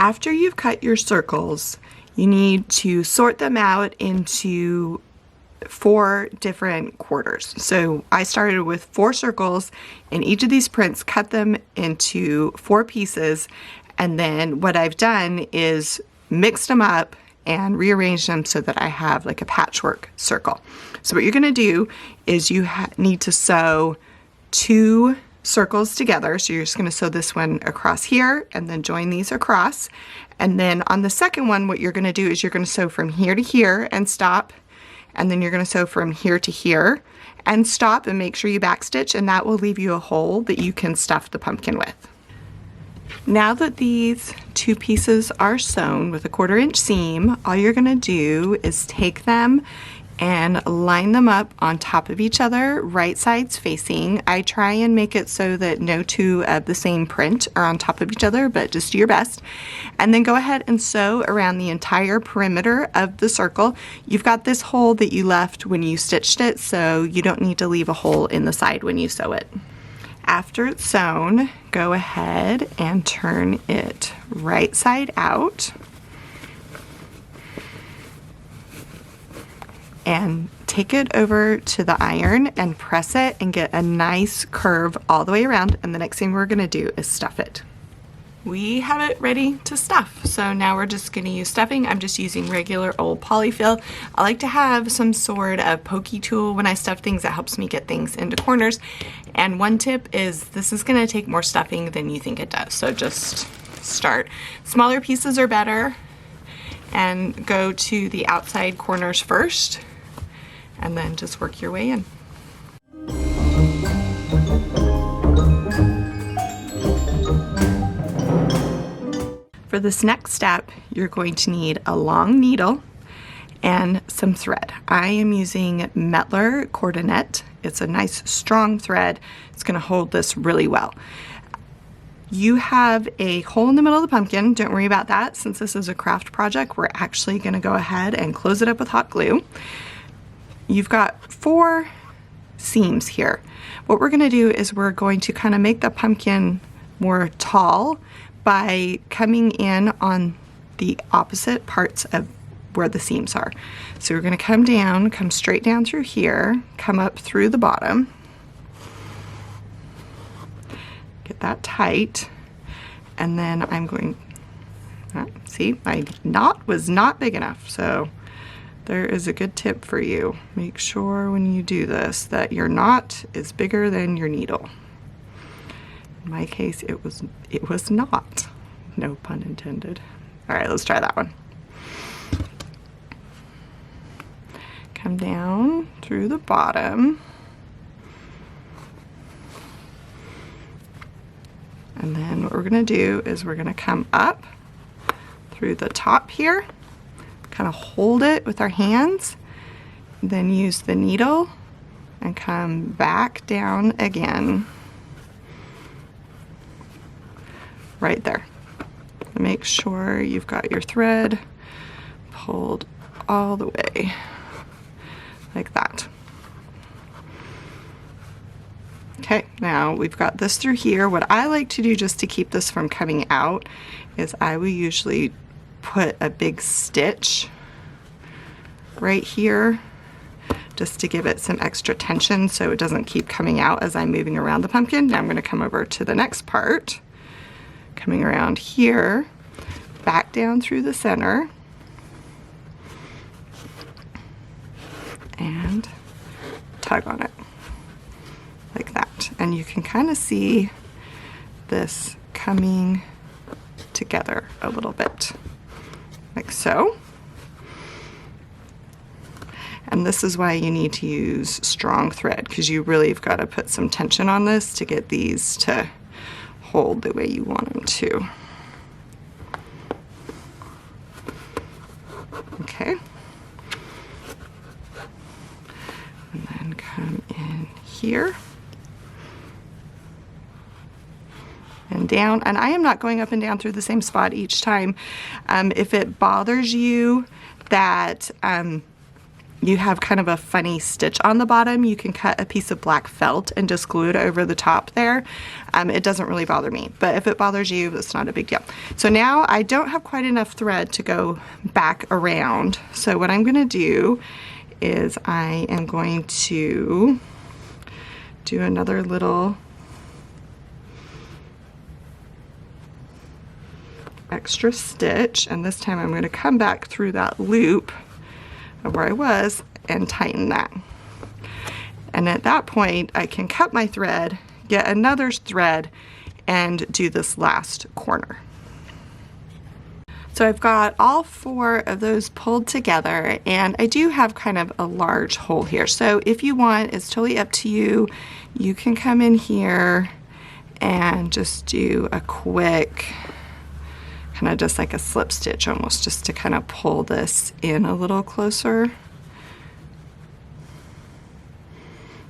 After you've cut your circles, you need to sort them out into 4 different quarters. So I started with 4 circles in each of these prints, cut them into 4 pieces, and then what I've done is mixed them up and rearranged them so that I have like a patchwork circle. So what you're going to do is you need to sew 2 circles together. So you're just going to sew this one across here and then join these across. And then on the second one, what you're going to do is you're going to sew from here to here and stop. And then you're going to sew from here to here and stop, and make sure you backstitch, and that will leave you a hole that you can stuff the pumpkin with. Now that these 2 pieces are sewn with a 1/4 inch seam, all you're going to do is take them and line them up on top of each other, right sides facing. I try and make it so that no 2 of the same print are on top of each other, but just do your best. And then go ahead and sew around the entire perimeter of the circle. You've got this hole that you left when you stitched it, so you don't need to leave a hole in the side when you sew it. After it's sewn, go ahead and turn it right side out. And take it over to the iron and press it and get a nice curve all the way around. And the next thing we're gonna do is stuff it. We have it ready to stuff. So now we're just gonna use stuffing. I'm just using regular old polyfill. I like to have some sort of pokey tool when I stuff things that helps me get things into corners. And one tip is this is gonna take more stuffing than you think it does. So just start. Smaller pieces are better, and go to the outside corners first, and then just work your way in. For this next step, you're going to need a long needle and some thread. I am using Metler Coordinate. It's a nice strong thread. It's going to hold this really well. You have a hole in the middle of the pumpkin. Don't worry about that. Since this is a craft project, we're actually going to go ahead and close it up with hot glue. You've got 4 seams here. What we're going to do is we're going to kind of make the pumpkin more tall by coming in on the opposite parts of where the seams are. So we're going to come down, come straight down through here, come up through the bottom. Get that tight, and then I'm going, see, my knot was not big enough, so there is a good tip for you. Make sure when you do this that your knot is bigger than your needle. In my case, it was not. No pun intended. All right, let's try that one. Come down through the bottom. And then what we're gonna do is we're gonna come up through the top here, kind of hold it with our hands, then use the needle and come back down again. Right there. Make sure you've got your thread pulled all the way, like that. Okay, now we've got this through here. What I like to do just to keep this from coming out is I will usually put a big stitch right here just to give it some extra tension so it doesn't keep coming out as I'm moving around the pumpkin. Now I'm going to come over to the next part, coming around here, back down through the center, and tug on it like that. And you can kind of see this coming together a little bit, like so. And this is why you need to use strong thread, because you really have got to put some tension on this to get these to hold the way you want them to. Okay. And then come in here and down. And I am not going up and down through the same spot each time. If it bothers you that you have kind of a funny stitch on the bottom, you can cut a piece of black felt and just glue it over the top there. It doesn't really bother me, but if it bothers you, it's not a big deal. So now I don't have quite enough thread to go back around. So what I'm gonna do is I am going to do another little extra stitch, and this time I'm going to come back through that loop of where I was and tighten that. And at that point I can cut my thread, get another thread, and do this last corner. So I've got all 4 of those pulled together, and I do have kind of a large hole here. So if you want, it's totally up to you. You can come in here and just do a quick, kind of just like a slip stitch almost, just to kind of pull this in a little closer.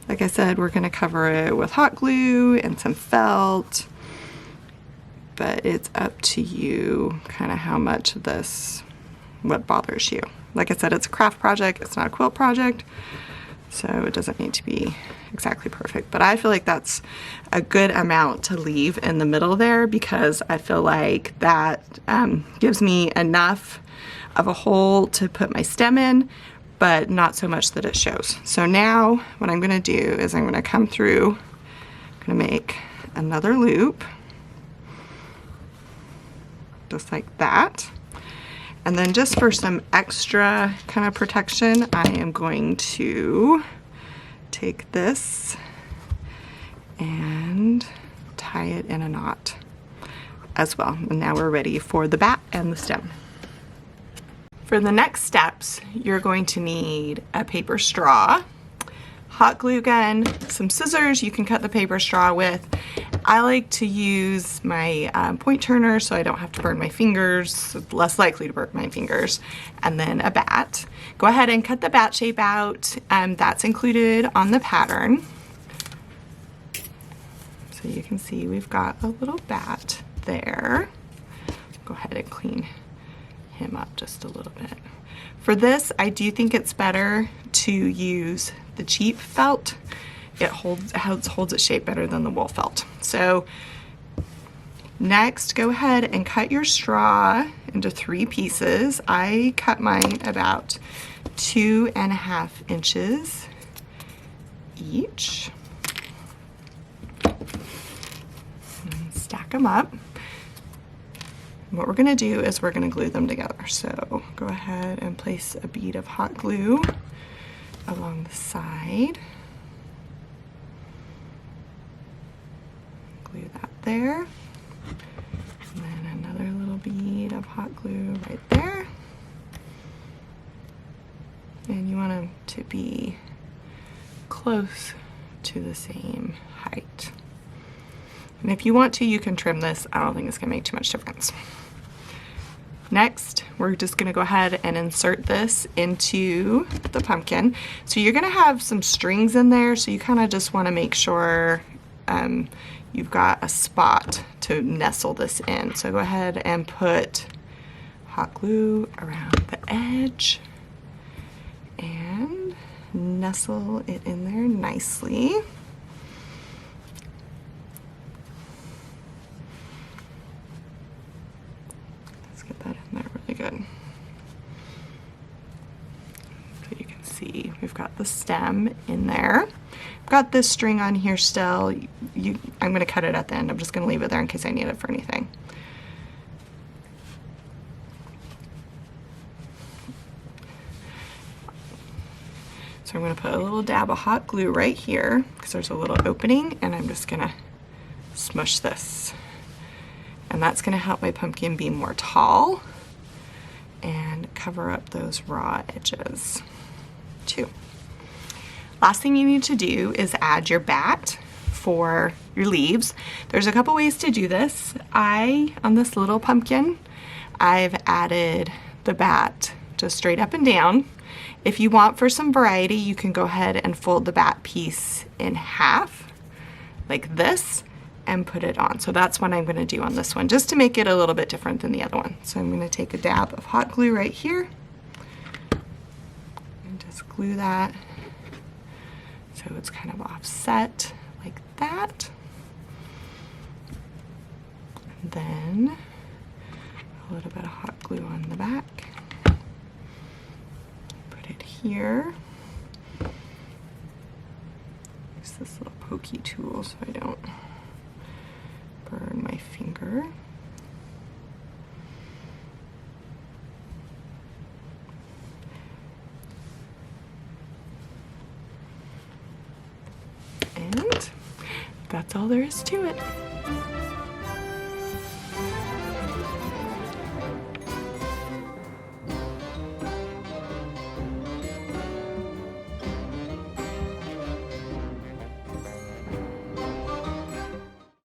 Like I said, we're going to cover it with hot glue and some felt, but it's up to you kind of how much of this, what bothers you. Like I said, it's a craft project, it's not a quilt project, so it doesn't need to be exactly perfect, but I feel like that's a good amount to leave in the middle there, because I feel like that gives me enough of a hole to put my stem in, but not so much that it shows. So now what I'm gonna do is I'm gonna come through, I'm gonna make another loop, just like that. And then just for some extra kind of protection, I am going to take this and tie it in a knot as well. And now we're ready for the bat and the stem. For the next steps, you're going to need a paper straw, hot glue gun, some scissors you can cut the paper straw with. I like to use my point turner so I don't have to burn my fingers, less likely to burn my fingers, and then a bat. Go ahead and cut the bat shape out. That's included on the pattern. So you can see we've got a little bat there. Go ahead and clean him up just a little bit. For this, I do think it's better to use the cheap felt. It holds its shape better than the wool felt. So next, go ahead and cut your straw into 3 pieces. I cut mine about 2.5 inches each. And stack them up. What we're gonna do is we're gonna glue them together. So go ahead and place a bead of hot glue along the side. Glue that there. And then another little bead of hot glue right there. And you want them to be close to the same height. And if you want to, you can trim this. I don't think it's gonna make too much difference. Next, we're just gonna go ahead and insert this into the pumpkin. So you're gonna have some strings in there, so you kind of just wanna make sure you've got a spot to nestle this in. So go ahead and put hot glue around the edge and nestle it in there nicely. Get that in there really good. So you can see we've got the stem in there. I've got this string on here still. I'm going to cut it at the end. I'm just going to leave it there in case I need it for anything. So I'm going to put a little dab of hot glue right here because there's a little opening, and I'm just going to smush this. And that's gonna help my pumpkin be more tall and cover up those raw edges too. Last thing you need to do is add your bat for your leaves. There's a couple ways to do this. On this little pumpkin, I've added the bat just straight up and down. If you want for some variety, you can go ahead and fold the bat piece in half like this and put it on. So that's what I'm gonna do on this one, just to make it a little bit different than the other one. So I'm gonna take a dab of hot glue right here and just glue that so it's kind of offset like that. And then a little bit of hot glue on the back. Put it here. Use this little pokey tool so I don't burn my finger. And that's all there is to it.